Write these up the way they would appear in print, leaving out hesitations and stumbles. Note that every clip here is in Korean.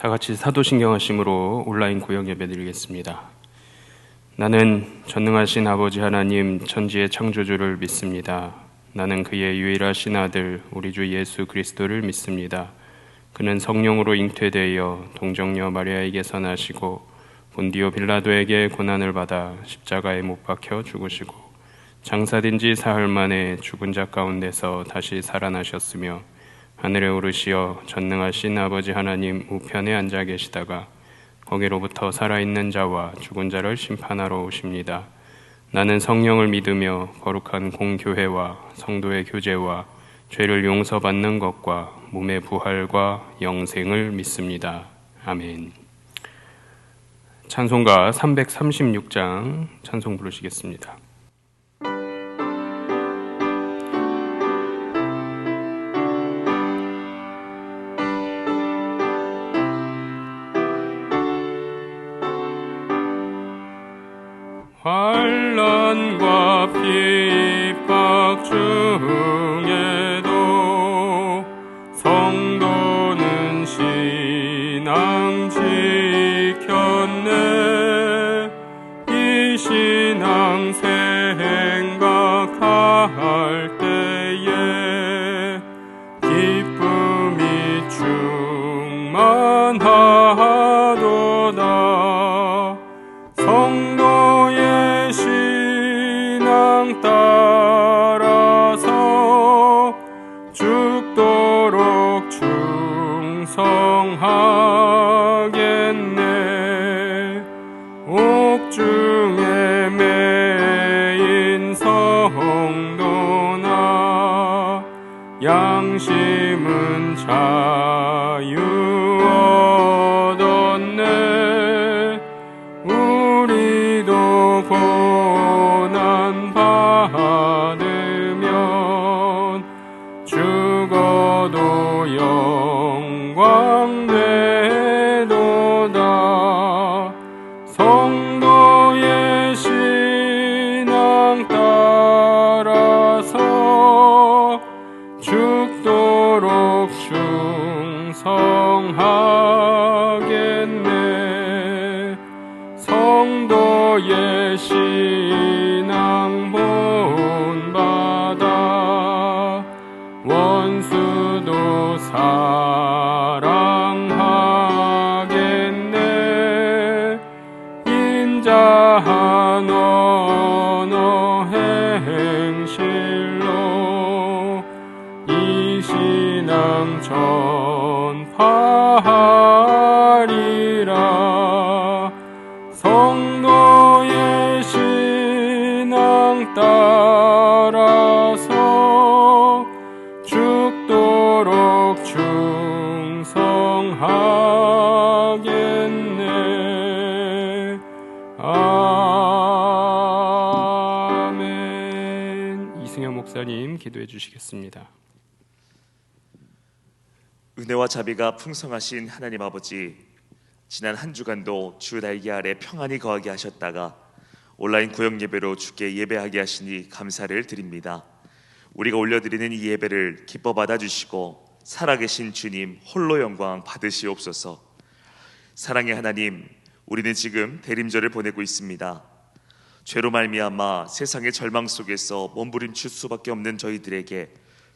다 같이 사도신경 하심으로 온라인 구역 예배 드리겠습니다. 나는 전능하신 아버지 하나님 천지의 창조주를 믿습니다. 나는 그의 유일하신 아들 우리 주 예수 그리스도를 믿습니다. 그는 성령으로 잉태되어 동정녀 마리아에게서 나시고 본디오 빌라도에게 고난을 받아 십자가에 못 박혀 죽으시고 장사된 지 사흘 만에 죽은 자 가운데서 다시 살아나셨으며 하늘에 오르시어 전능하신 아버지 하나님 우편에 앉아 계시다가 거기로부터 살아있는 자와 죽은 자를 심판하러 오십니다. 나는 성령을 믿으며 거룩한 공교회와 성도의 교제와 죄를 용서받는 것과 몸의 부활과 영생을 믿습니다. 아멘. 찬송가 336장 찬송 부르시겠습니다. 환난과 핍박 중에도 성도는 신앙 지켰네. 이 신앙 생각할 때에 기쁨이 충만하도다. 성도의 신앙 따라서 죽도록 충성하겠네. 옥중에 매인 성도나 양심은 자유 얻었네. 우리도 고난 받으면 죽어도 영광 되도다. 성도의 신앙 따라서 죽도록 충성하겠네. 성도의 신앙 본받아 원수도 사랑하겠네. 인자한 언어 행실로 이 신앙 전파하리라. 성도의 신앙 따라서 죽도록 충성하겠네. 아멘. 이승현 목사님 기도해 주시겠습니다. 은혜와 자비가 풍성하신 하나님 아버지, 지난 한 주간도 주 날개 아래 평안히 거하게 하셨다가 온라인 구역 예배로 주께 예배하게 하시니 감사를 드립니다. 우리가 올려드리는 이 예배를 기뻐 받아주시고 살아계신 주님 홀로 영광 받으시옵소서. 사랑의 하나님, 우리는 지금 대림절을 보내고 있습니다. 죄로 말미암아 세상의 절망 속에서 몸부림칠 수밖에 없는 저희들에게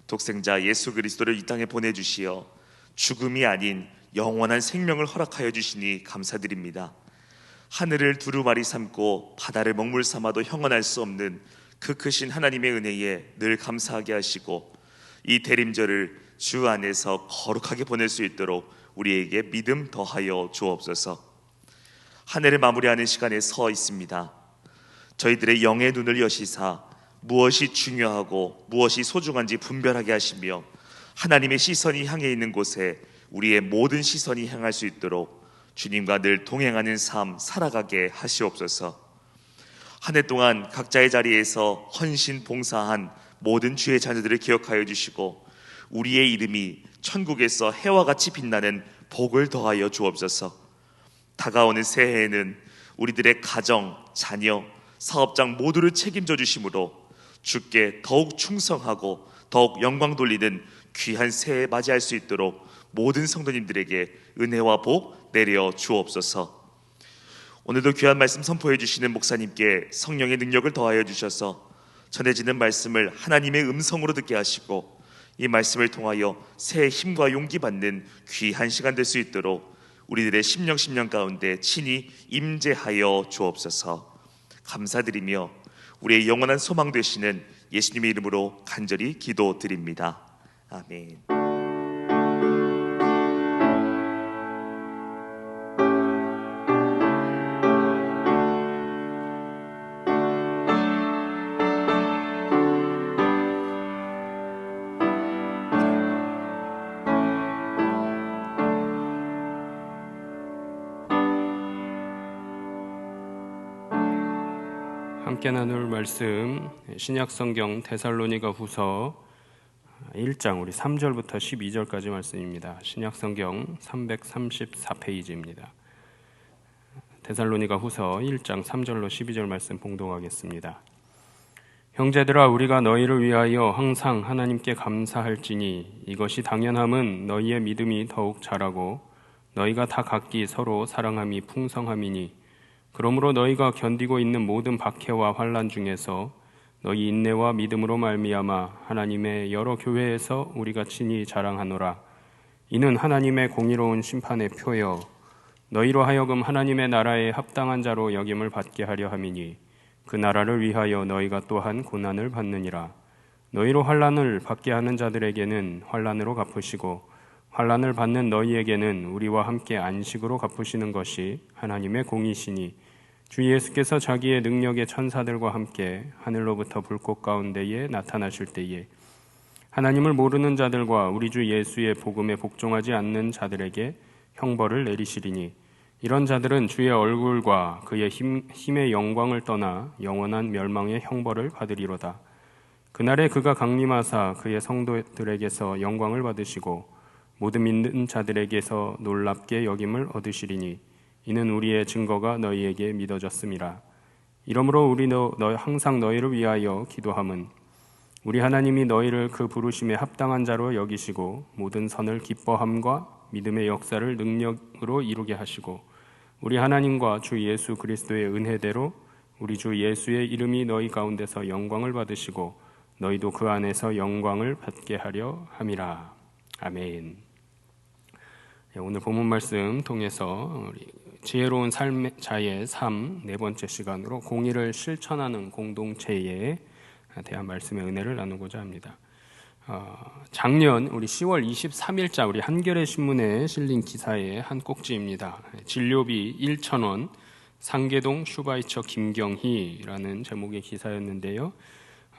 독생자 예수 그리스도를 이 땅에 보내주시어 죽음이 아닌 영원한 생명을 허락하여 주시니 감사드립니다. 하늘을 두루마리 삼고 바다를 먹물 삼아도 형언할 수 없는 그 크신 하나님의 은혜에 늘 감사하게 하시고 이 대림절을 주 안에서 거룩하게 보낼 수 있도록 우리에게 믿음 더하여 주옵소서. 한 해를 마무리하는 시간에 서 있습니다. 저희들의 영의 눈을 여시사 무엇이 중요하고 무엇이 소중한지 분별하게 하시며 하나님의 시선이 향해 있는 곳에 우리의 모든 시선이 향할 수 있도록 주님과 늘 동행하는 삶 살아가게 하시옵소서. 한 해 동안 각자의 자리에서 헌신 봉사한 모든 주의 자녀들을 기억하여 주시고 우리의 이름이 천국에서 해와 같이 빛나는 복을 더하여 주옵소서. 다가오는 새해에는 우리들의 가정, 자녀, 사업장 모두를 책임져 주심으로 주께 더욱 충성하고 더욱 영광 돌리는 귀한 새해 맞이할 수 있도록 모든 성도님들에게 은혜와 복 내려 주옵소서. 오늘도 귀한 말씀 선포해 주시는 목사님께 성령의 능력을 더하여 주셔서 전해지는 말씀을 하나님의 음성으로 듣게 하시고 이 말씀을 통하여 새 힘과 용기 받는 귀한 시간 될 수 있도록 우리들의 심령 가운데 친히 임재하여 주옵소서. 감사드리며 우리의 영원한 소망 되시는 예수님의 이름으로 간절히 기도드립니다. 아멘. 함께 나눌 말씀 신약성경 데살로니가 후서 1장 우리 3절부터 12절까지 말씀입니다. 신약성경 334페이지입니다. 데살로니가 후서 1장 3절로 12절 말씀 봉독하겠습니다. 형제들아, 우리가 너희를 위하여 항상 하나님께 감사할지니 이것이 당연함은 너희의 믿음이 더욱 자라고 너희가 다 각기 서로 사랑함이 풍성함이니, 그러므로 너희가 견디고 있는 모든 박해와 환난 중에서 너희 인내와 믿음으로 말미암아 하나님의 여러 교회에서 우리가 친히 자랑하노라. 이는 하나님의 공의로운 심판의 표여 너희로 하여금 하나님의 나라에 합당한 자로 여김을 받게 하려 함이니, 그 나라를 위하여 너희가 또한 고난을 받느니라. 너희로 환난을 받게 하는 자들에게는 환난으로 갚으시고 환난을 받는 너희에게는 우리와 함께 안식으로 갚으시는 것이 하나님의 공이시니, 주 예수께서 자기의 능력의 천사들과 함께 하늘로부터 불꽃 가운데에 나타나실 때에 하나님을 모르는 자들과 우리 주 예수의 복음에 복종하지 않는 자들에게 형벌을 내리시리니, 이런 자들은 주의 얼굴과 그의 힘의 영광을 떠나 영원한 멸망의 형벌을 받으리로다. 그날에 그가 강림하사 그의 성도들에게서 영광을 받으시고 모든 믿는 자들에게서 놀랍게 여김을 얻으시리니, 이는 우리의 증거가 너희에게 믿어졌음이라. 이러므로 우리도 항상 너희를 위하여 기도함은 우리 하나님이 너희를 그 부르심에 합당한 자로 여기시고 모든 선을 기뻐함과 믿음의 역사를 능력으로 이루게 하시고, 우리 하나님과 주 예수 그리스도의 은혜대로 우리 주 예수의 이름이 너희 가운데서 영광을 받으시고 너희도 그 안에서 영광을 받게 하려 함이라. 아멘. 오늘 본문 말씀 통해서 우리 지혜로운 자의 삶 네 번째 시간으로 공의를 실천하는 공동체에 대한 말씀의 은혜를 나누고자 합니다. 작년 우리 10월 23일자 우리 한겨레 신문에 실린 기사의 한 꼭지입니다. 진료비 1,000원 상계동 슈바이처 김경희라는 제목의 기사였는데요.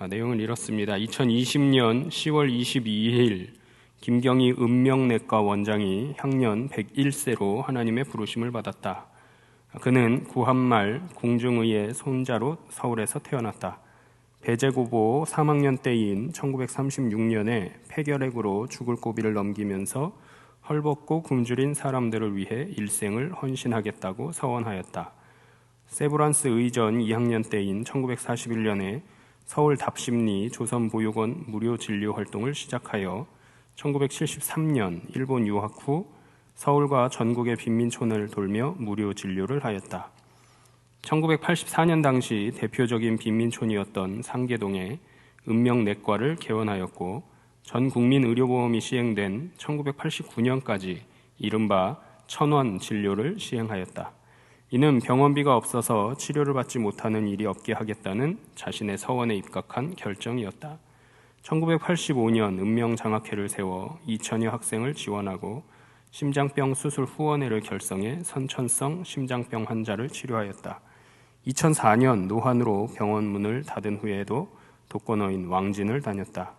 내용은 이렇습니다. 2020년 10월 22일 김경희 음명내과 원장이 향년 101세로 하나님의 부르심을 받았다. 그는 구한말 궁중의의 손자로 서울에서 태어났다. 배제고보 3학년 때인 1936년에 폐결핵으로 죽을 고비를 넘기면서 헐벗고 굶주린 사람들을 위해 일생을 헌신하겠다고 서원하였다. 세브란스 의전 2학년 때인 1941년에 서울 답심리 조선보육원 무료 진료 활동을 시작하여 1973년 일본 유학 후 서울과 전국의 빈민촌을 돌며 무료 진료를 하였다. 1984년 당시 대표적인 빈민촌이었던 상계동에 음명내과를 개원하였고, 전 국민 의료보험이 시행된 1989년까지 이른바 1,000원 진료를 시행하였다. 이는 병원비가 없어서 치료를 받지 못하는 일이 없게 하겠다는 자신의 서원에 입각한 결정이었다. 1985년 음명장학회를 세워 2,000여 학생을 지원하고 심장병 수술 후원회를 결성해 선천성 심장병 환자를 치료하였다. 2004년 노환으로 병원 문을 닫은 후에도 독거노인 왕진을 다녔다.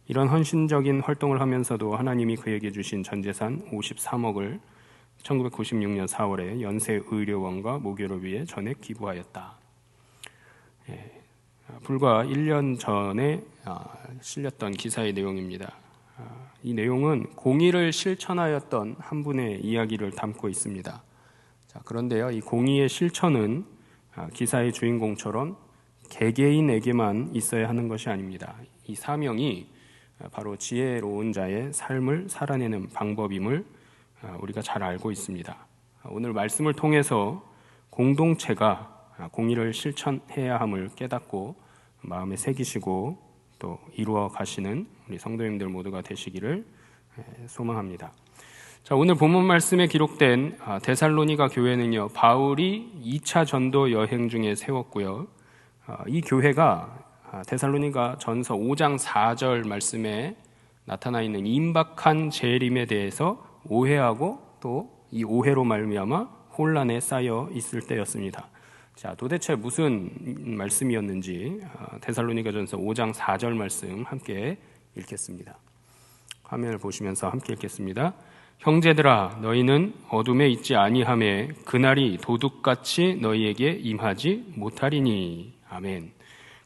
이런 헌신적인 활동을 하면서도 하나님이 그에게 주신 전재산 53억을 1996년 4월에 연세의료원과 모교를 위해 전액 기부하였다. 불과 1년 전에 실렸던 기사의 내용입니다. 이 내용은 공의를 실천하였던 한 분의 이야기를 담고 있습니다. 그런데요, 이 공의의 실천은 기사의 주인공처럼 개개인에게만 있어야 하는 것이 아닙니다. 이 사명이 바로 지혜로운 자의 삶을 살아내는 방법임을 우리가 잘 알고 있습니다. 오늘 말씀을 통해서 공동체가 공의를 실천해야 함을 깨닫고 마음에 새기시고 또 이루어 가시는 우리 성도님들 모두가 되시기를 소망합니다. 자, 오늘 본문 말씀에 기록된 데살로니가 교회는요, 바울이 2차 전도 여행 중에 세웠고요. 이 교회가 데살로니가 전서 5장 4절 말씀에 나타나 있는 임박한 재림에 대해서 오해하고 또 이 오해로 말미암아 혼란에 쌓여 있을 때였습니다. 자, 도대체 무슨 말씀이었는지 데살로니가전서 5장 4절 말씀 함께 읽겠습니다. 화면을 보시면서 함께 읽겠습니다. 형제들아, 너희는 어둠에 있지 아니하매 그날이 도둑같이 너희에게 임하지 못하리니. 아멘.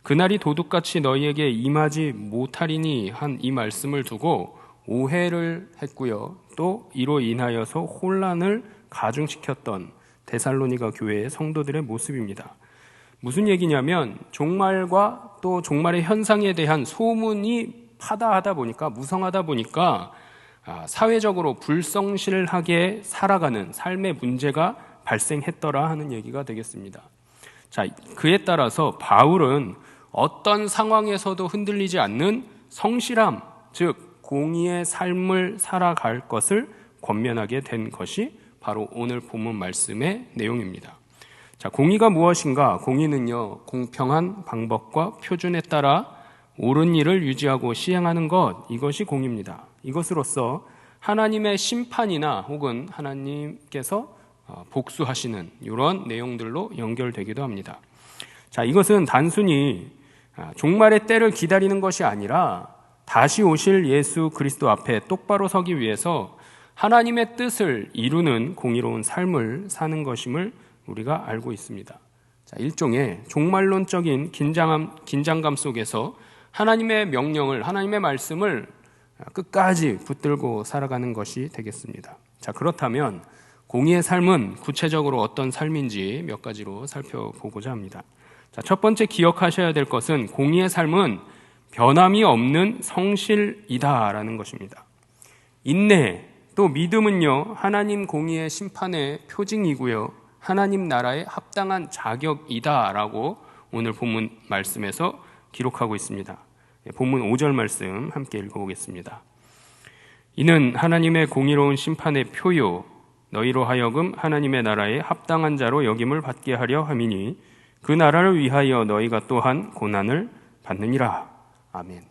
그날이 도둑같이 너희에게 임하지 못하리니 한 이 말씀을 두고 오해를 했고요. 또 이로 인하여서 혼란을 가중시켰던 데살로니가 교회의 성도들의 모습입니다. 무슨 얘기냐면 종말과 또 종말의 현상에 대한 소문이 파다하다 보니까, 무성하다 보니까 사회적으로 불성실하게 살아가는 삶의 문제가 발생했더라 하는 얘기가 되겠습니다. 자, 그에 따라서 바울은 어떤 상황에서도 흔들리지 않는 성실함, 즉 공의의 삶을 살아갈 것을 권면하게 된 것이 바로 오늘 본문 말씀의 내용입니다. 자, 공의가 무엇인가? 공의는요, 공평한 방법과 표준에 따라 옳은 일을 유지하고 시행하는 것, 이것이 공의입니다. 이것으로써 하나님의 심판이나 혹은 하나님께서 복수하시는 이런 내용들로 연결되기도 합니다. 자, 이것은 단순히 종말의 때를 기다리는 것이 아니라 다시 오실 예수 그리스도 앞에 똑바로 서기 위해서 하나님의 뜻을 이루는 공의로운 삶을 사는 것임을 우리가 알고 있습니다. 자, 일종의 종말론적인 긴장감 속에서 하나님의 명령을, 하나님의 말씀을 끝까지 붙들고 살아가는 것이 되겠습니다. 자, 그렇다면 공의의 삶은 구체적으로 어떤 삶인지 몇 가지로 살펴보고자 합니다. 자, 첫 번째 기억하셔야 될 것은 공의의 삶은 변함이 없는 성실이다라는 것입니다. 인내, 또 믿음은요, 하나님 공의의 심판의 표징이고요, 하나님 나라에 합당한 자격이다라고 오늘 본문 말씀에서 기록하고 있습니다. 본문 5절 말씀 함께 읽어보겠습니다. 이는 하나님의 공의로운 심판의 표요, 너희로 하여금 하나님의 나라에 합당한 자로 여김을 받게 하려 함이니 그 나라를 위하여 너희가 또한 고난을 받느니라. 아멘.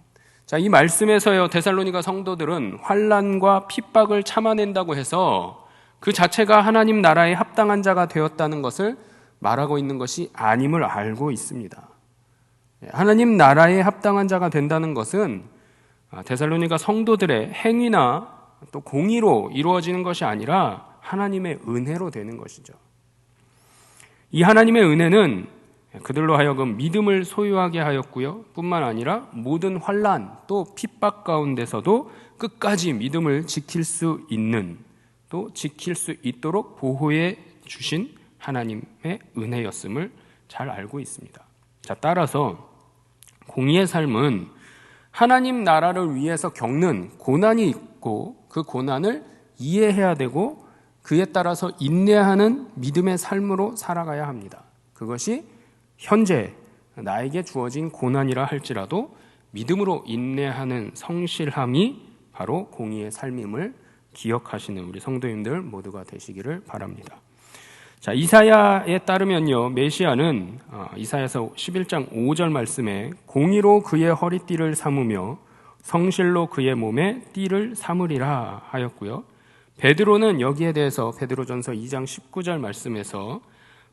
자, 이 말씀에서요, 데살로니가 성도들은 환난과 핍박을 참아낸다고 해서 그 자체가 하나님 나라에 합당한 자가 되었다는 것을 말하고 있는 것이 아님을 알고 있습니다. 하나님 나라에 합당한 자가 된다는 것은 데살로니가 성도들의 행위나 또 공의로 이루어지는 것이 아니라 하나님의 은혜로 되는 것이죠. 이 하나님의 은혜는 그들로 하여금 믿음을 소유하게 하였고요, 뿐만 아니라 모든 환난 또 핍박 가운데서도 끝까지 믿음을 지킬 수 있는, 또 지킬 수 있도록 보호해 주신 하나님의 은혜였음을 잘 알고 있습니다. 자, 따라서 공의의 삶은 하나님 나라를 위해서 겪는 고난이 있고 그 고난을 이해해야 되고 그에 따라서 인내하는 믿음의 삶으로 살아가야 합니다. 그것이 현재 나에게 주어진 고난이라 할지라도 믿음으로 인내하는 성실함이 바로 공의의 삶임을 기억하시는 우리 성도님들 모두가 되시기를 바랍니다. 자, 이사야에 따르면요, 메시아는 이사야서 11장 5절 말씀에 공의로 그의 허리띠를 삼으며 성실로 그의 몸에 띠를 삼으리라 하였고요, 베드로는 여기에 대해서 베드로전서 2장 19절 말씀에서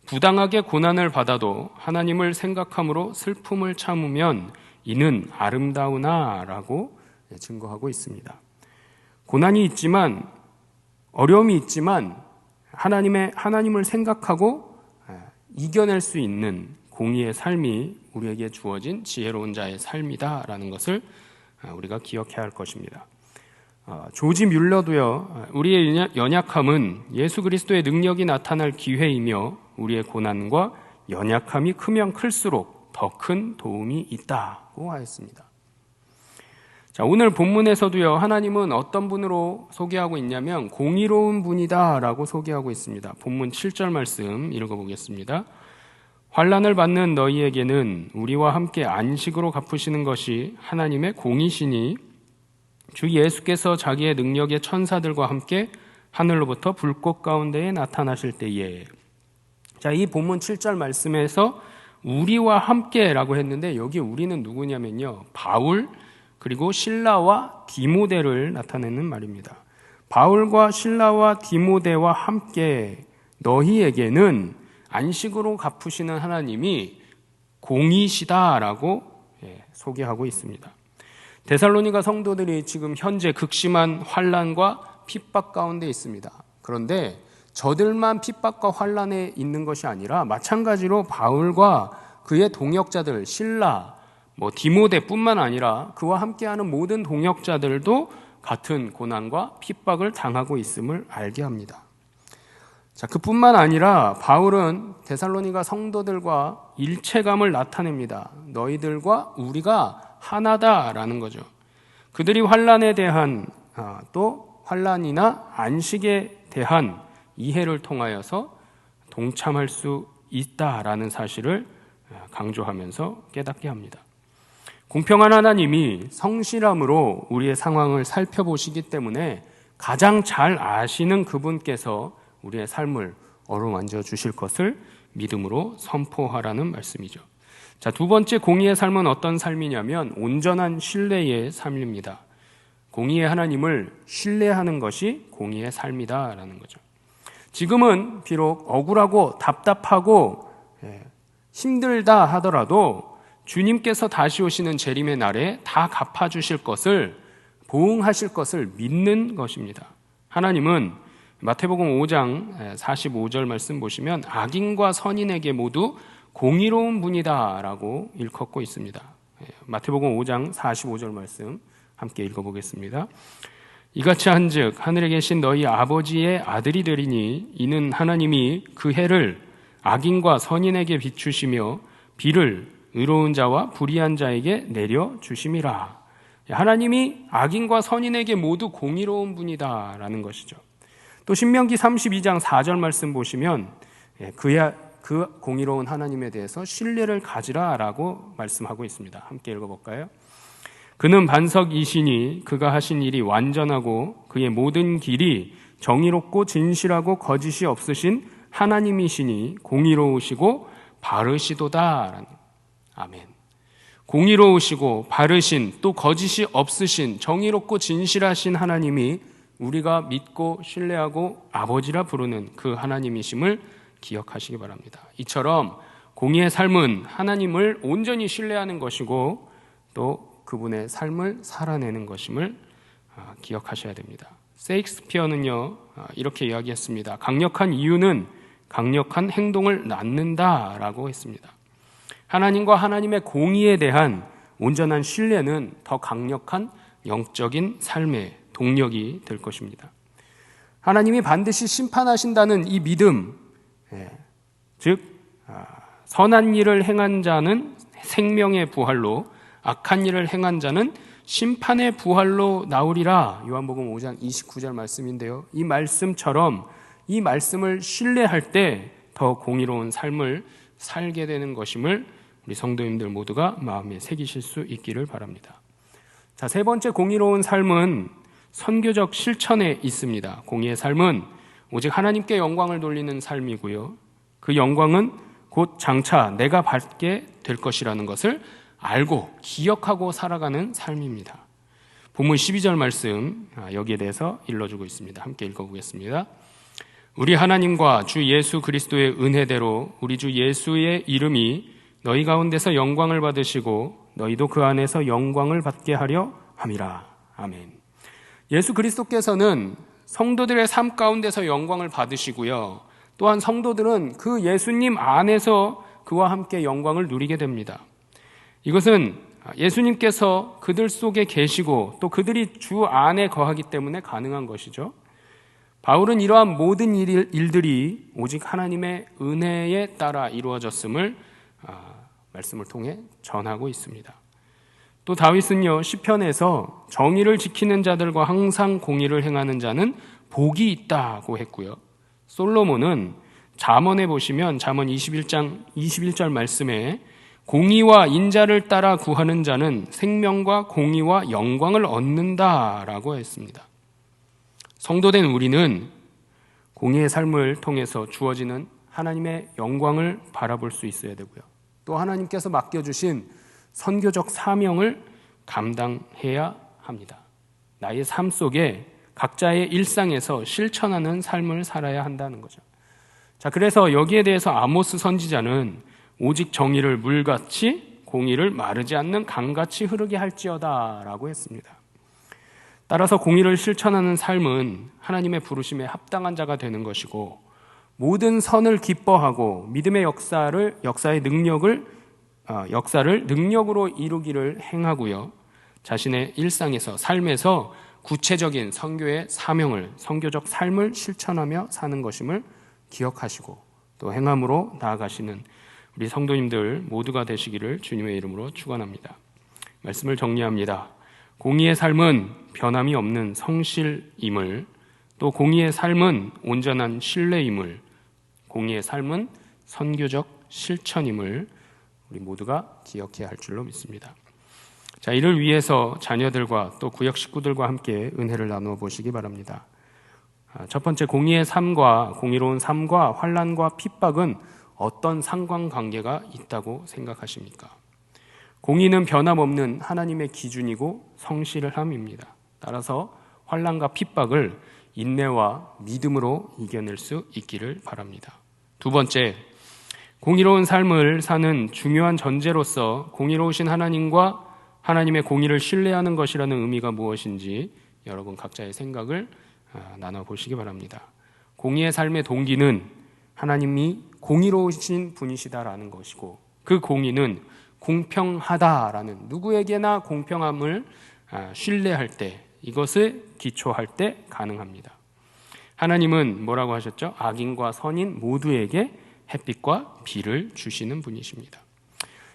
부당하게 고난을 받아도 하나님을 생각함으로 슬픔을 참으면 이는 아름다우나 라고 증거하고 있습니다. 고난이 있지만, 어려움이 있지만 하나님을 생각하고 이겨낼 수 있는 공의의 삶이 우리에게 주어진 지혜로운 자의 삶이다라는 것을 우리가 기억해야 할 것입니다. 조지 뮬러도요, 우리의 연약함은 예수 그리스도의 능력이 나타날 기회이며 우리의 고난과 연약함이 크면 클수록 더 큰 도움이 있다고 하였습니다. 자, 오늘 본문에서도요, 하나님은 어떤 분으로 소개하고 있냐면 공의로운 분이다라고 소개하고 있습니다. 본문 7절 말씀 읽어보겠습니다. 환난을 받는 너희에게는 우리와 함께 안식으로 갚으시는 것이 하나님의 공의시니 주 예수께서 자기의 능력의 천사들과 함께 하늘로부터 불꽃 가운데에 나타나실 때에. 자, 이 본문 7절 말씀에서 우리와 함께라고 했는데 여기 우리는 누구냐면요, 바울 그리고 실라와 디모데를 나타내는 말입니다. 바울과 실라와 디모데와 함께 너희에게는 안식으로 갚으시는 하나님이 공의시다라고 소개하고 있습니다. 데살로니가 성도들이 지금 현재 극심한 환난과 핍박 가운데 있습니다. 그런데 저들만 핍박과 환난에 있는 것이 아니라 마찬가지로 바울과 그의 동역자들 실라, 디모데뿐만 아니라 그와 함께하는 모든 동역자들도 같은 고난과 핍박을 당하고 있음을 알게 합니다. 자, 그뿐만 아니라 바울은 데살로니가 성도들과 일체감을 나타냅니다. 너희들과 우리가 하나다라는 거죠. 그들이 환난에 대한 또 환난이나 안식에 대한 이해를 통하여서 동참할 수 있다라는 사실을 강조하면서 깨닫게 합니다. 공평한 하나님이 성실함으로 우리의 상황을 살펴보시기 때문에 가장 잘 아시는 그분께서 우리의 삶을 어루만져 주실 것을 믿음으로 선포하라는 말씀이죠. 자, 두 번째 공의의 삶은 어떤 삶이냐면 온전한 신뢰의 삶입니다. 공의의 하나님을 신뢰하는 것이 공의의 삶이다라는 거죠. 지금은 비록 억울하고 답답하고 힘들다 하더라도 주님께서 다시 오시는 재림의 날에 다 갚아주실 것을, 보응하실 것을 믿는 것입니다. 하나님은 마태복음 5장 45절 말씀 보시면 악인과 선인에게 모두 공의로운 분이다라고 일컫고 있습니다. 마태복음 5장 45절 말씀 함께 읽어보겠습니다. 이같이 한즉 하늘에 계신 너희 아버지의 아들이 되리니 이는 하나님이 그 해를 악인과 선인에게 비추시며 비를 의로운 자와 불의한 자에게 내려주심이라. 하나님이 악인과 선인에게 모두 공의로운 분이다라는 것이죠. 또 신명기 32장 4절 말씀 보시면 그 공의로운 하나님에 대해서 신뢰를 가지라라고 말씀하고 있습니다. 함께 읽어볼까요? 그는 반석이시니 그가 하신 일이 완전하고 그의 모든 길이 정의롭고 진실하고 거짓이 없으신 하나님이시니 공의로우시고 바르시도다. 아멘. 공의로우시고 바르신, 또 거짓이 없으신, 정의롭고 진실하신 하나님이 우리가 믿고 신뢰하고 아버지라 부르는 그 하나님이심을 기억하시기 바랍니다. 이처럼 공의의 삶은 하나님을 온전히 신뢰하는 것이고 또 그분의 삶을 살아내는 것임을 기억하셔야 됩니다. 세익스피어는요, 이렇게 이야기했습니다. 강력한 이유는 강력한 행동을 낳는다라고 했습니다. 하나님과 하나님의 공의에 대한 온전한 신뢰는 더 강력한 영적인 삶의 동력이 될 것입니다. 하나님이 반드시 심판하신다는 이 믿음, 즉 선한 일을 행한 자는 생명의 부활로, 악한 일을 행한 자는 심판의 부활로 나오리라. 요한복음 5장 29절 말씀인데요, 이 말씀처럼 이 말씀을 신뢰할 때 더 공의로운 삶을 살게 되는 것임을 우리 성도님들 모두가 마음에 새기실 수 있기를 바랍니다. 자, 세 번째 공의로운 삶은 선교적 실천에 있습니다. 공의의 삶은 오직 하나님께 영광을 돌리는 삶이고요, 그 영광은 곧 장차 내가 받게 될 것이라는 것을 알고 기억하고 살아가는 삶입니다. 본문 12절 말씀 여기에 대해서 일러주고 있습니다. 함께 읽어보겠습니다. 우리 하나님과 주 예수 그리스도의 은혜대로 우리 주 예수의 이름이 너희 가운데서 영광을 받으시고 너희도 그 안에서 영광을 받게 하려 함이라. 아멘. 예수 그리스도께서는 성도들의 삶 가운데서 영광을 받으시고요, 또한 성도들은 그 예수님 안에서 그와 함께 영광을 누리게 됩니다. 이것은 예수님께서 그들 속에 계시고 또 그들이 주 안에 거하기 때문에 가능한 것이죠. 바울은 이러한 모든 일들이 오직 하나님의 은혜에 따라 이루어졌음을 말씀을 통해 전하고 있습니다. 또 다윗은요, 시편에서 정의를 지키는 자들과 항상 공의를 행하는 자는 복이 있다고 했고요. 솔로몬은 잠언에 보시면 잠언 21장 21절 말씀에 공의와 인자를 따라 구하는 자는 생명과 공의와 영광을 얻는다라고 했습니다. 성도된 우리는 공의의 삶을 통해서 주어지는 하나님의 영광을 바라볼 수 있어야 되고요. 또 하나님께서 맡겨주신 선교적 사명을 감당해야 합니다. 나의 삶 속에 각자의 일상에서 실천하는 삶을 살아야 한다는 거죠. 자, 그래서 여기에 대해서 아모스 선지자는 오직 정의를 물같이 공의를 마르지 않는 강같이 흐르게 할지어다 라고 했습니다. 따라서 공의를 실천하는 삶은 하나님의 부르심에 합당한 자가 되는 것이고, 모든 선을 기뻐하고 믿음의 역사의 역사를 능력으로 이루기를 행하고요, 자신의 일상에서 삶에서 구체적인 선교의 사명을, 선교적 삶을 실천하며 사는 것임을 기억하시고 또 행함으로 나아가시는 우리 성도님들 모두가 되시기를 주님의 이름으로 축원합니다. 말씀을 정리합니다. 공의의 삶은 변함이 없는 성실임을, 또 공의의 삶은 온전한 신뢰임을, 공의의 삶은 선교적 실천임을 우리 모두가 기억해야 할 줄로 믿습니다. 자, 이를 위해서 자녀들과 또 구역 식구들과 함께 은혜를 나누어 보시기 바랍니다. 첫 번째, 공의의 삶과 공의로운 삶과 환난과 핍박은 어떤 상관관계가 있다고 생각하십니까? 공의는 변함없는 하나님의 기준이고 성실함입니다. 따라서 환난과 핍박을 인내와 믿음으로 이겨낼 수 있기를 바랍니다. 두 번째, 공의로운 삶을 사는 중요한 전제로서 공의로우신 하나님과 하나님의 공의를 신뢰하는 것이라는 의미가 무엇인지 여러분 각자의 생각을 나눠보시기 바랍니다. 공의의 삶의 동기는 하나님이 공의로우신 분이시다라는 것이고, 그 공의는 공평하다라는, 누구에게나 공평함을 신뢰할 때, 이것을 기초할 때 가능합니다. 하나님은 뭐라고 하셨죠? 악인과 선인 모두에게 햇빛과 비를 주시는 분이십니다.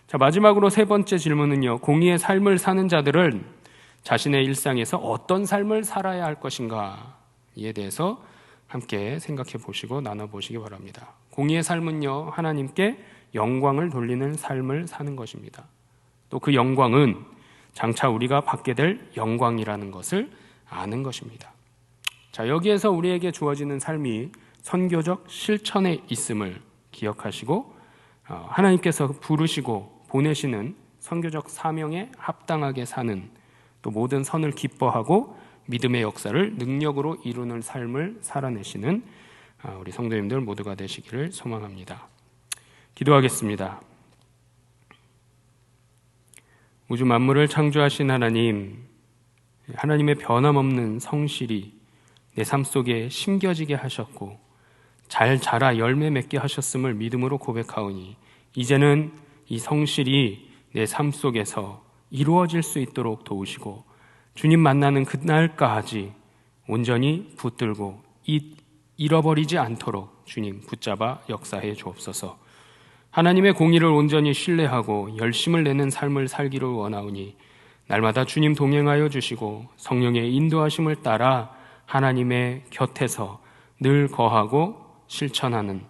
자, 마지막으로 세 번째 질문은요, 공의의 삶을 사는 자들은 자신의 일상에서 어떤 삶을 살아야 할 것인가에 대해서 함께 생각해 보시고 나눠보시기 바랍니다. 공의의 삶은요, 하나님께 영광을 돌리는 삶을 사는 것입니다. 또 그 영광은 장차 우리가 받게 될 영광이라는 것을 아는 것입니다. 자, 여기에서 우리에게 주어지는 삶이 선교적 실천에 있음을 기억하시고, 하나님께서 부르시고 보내시는 선교적 사명에 합당하게 사는, 또 모든 선을 기뻐하고 믿음의 역사를 능력으로 이루는 삶을 살아내시는 우리 성도님들 모두가 되시기를 소망합니다. 기도하겠습니다. 우주 만물을 창조하신 하나님, 하나님의 변함없는 성실이 내 삶 속에 심겨지게 하셨고 잘 자라 열매 맺게 하셨음을 믿음으로 고백하오니, 이제는 이 성실이 내 삶 속에서 이루어질 수 있도록 도우시고 주님 만나는 그날까지 온전히 붙들고 잃어버리지 않도록 주님 붙잡아 역사해 주옵소서. 하나님의 공의를 온전히 신뢰하고 열심을 내는 삶을 살기를 원하오니, 날마다 주님 동행하여 주시고 성령의 인도하심을 따라 하나님의 곁에서 늘 거하고 실천하는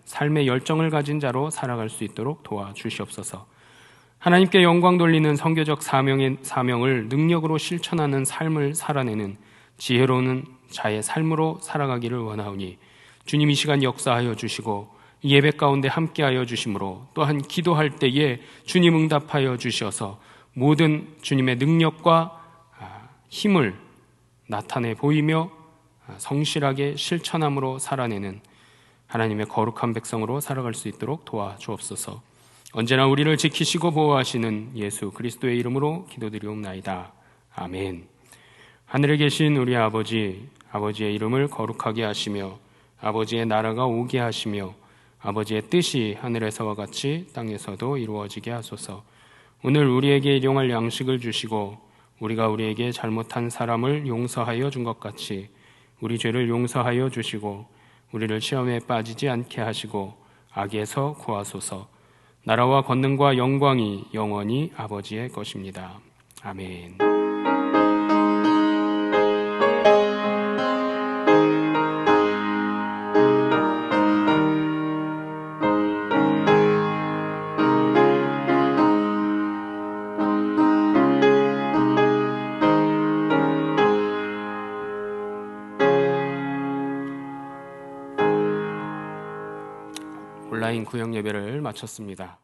삶의 열정을 가진 자로 살아갈 수 있도록 도와주시옵소서. 하나님께 영광 돌리는 선교적 사명을 능력으로 실천하는 삶을 살아내는 지혜로운 자의 삶으로 살아가기를 원하오니, 주님 이 시간 역사하여 주시고 예배 가운데 함께하여 주심으로, 또한 기도할 때에 주님 응답하여 주셔서 모든 주님의 능력과 힘을 나타내 보이며 성실하게 실천함으로 살아내는 하나님의 거룩한 백성으로 살아갈 수 있도록 도와주옵소서. 언제나 우리를 지키시고 보호하시는 예수 그리스도의 이름으로 기도드리옵나이다. 아멘. 하늘에 계신 우리 아버지, 아버지의 이름을 거룩하게 하시며 아버지의 나라가 오게 하시며 아버지의 뜻이 하늘에서와 같이 땅에서도 이루어지게 하소서. 오늘 우리에게 일용할 양식을 주시고 우리가 우리에게 잘못한 사람을 용서하여 준 것 같이 우리 죄를 용서하여 주시고 우리를 시험에 빠지지 않게 하시고 악에서 구하소서. 나라와 권능과 영광이 영원히 아버지의 것입니다. 아멘. 온라인 구역 예배를 마쳤습니다.